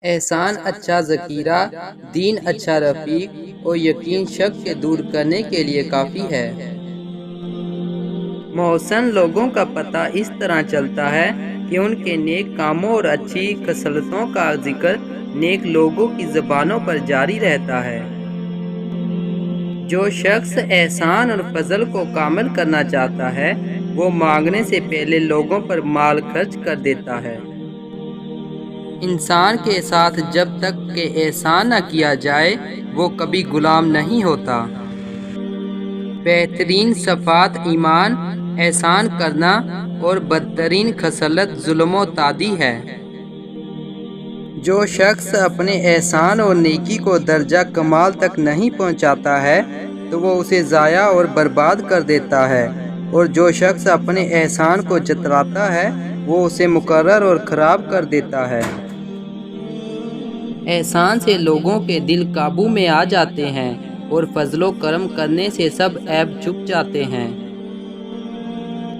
احسان اچھا ذخیرہ، دین اچھا رفیق اور یقین شک کے دور کرنے کے لیے کافی ہے۔ محسن لوگوں کا پتہ اس طرح چلتا ہے کہ ان کے نیک کاموں اور اچھی خصلتوں کا ذکر نیک لوگوں کی زبانوں پر جاری رہتا ہے۔ جو شخص احسان اور فضل کو کامل کرنا چاہتا ہے وہ مانگنے سے پہلے لوگوں پر مال خرچ کر دیتا ہے۔ انسان کے ساتھ جب تک کہ احسان نہ کیا جائے وہ کبھی غلام نہیں ہوتا۔ بہترین صفات ایمان، احسان کرنا اور بدترین خصلت ظلم و تعدی ہے۔ جو شخص اپنے احسان اور نیکی کو درجہ کمال تک نہیں پہنچاتا ہے تو وہ اسے ضائع اور برباد کر دیتا ہے، اور جو شخص اپنے احسان کو جتلاتا ہے وہ اسے مقرر اور خراب کر دیتا ہے۔ احسان سے لوگوں کے دل قابو میں آ جاتے ہیں اور فضل و کرم کرنے سے سب عیب چھپ جاتے ہیں۔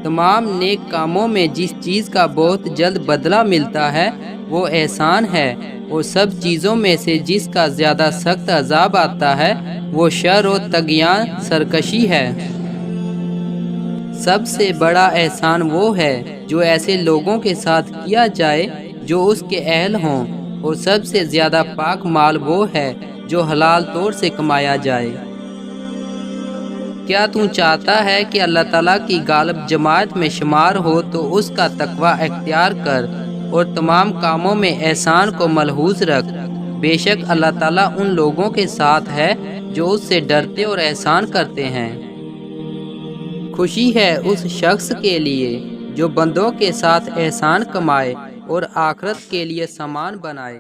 تمام نیک کاموں میں جس چیز کا بہت جلد بدلہ ملتا ہے وہ احسان ہے، اور سب چیزوں میں سے جس کا زیادہ سخت عذاب آتا ہے وہ شر و طغیان سرکشی ہے۔ سب سے بڑا احسان وہ ہے جو ایسے لوگوں کے ساتھ کیا جائے جو اس کے اہل ہوں، اور سب سے زیادہ پاک مال وہ ہے جو حلال طور سے کمایا جائے۔ کیا تو چاہتا ہے کہ اللہ تعالیٰ کی غالب جماعت میں شمار ہو تو اس کا تقوی اختیار کر اور تمام کاموں میں احسان کو ملحوظ رکھ۔ بے شک اللہ تعالیٰ ان لوگوں کے ساتھ ہے جو اس سے ڈرتے اور احسان کرتے ہیں۔ خوشی ہے اس شخص کے لیے جو بندوں کے ساتھ احسان کمائے اور آخرت کے لیے سامان بنائے۔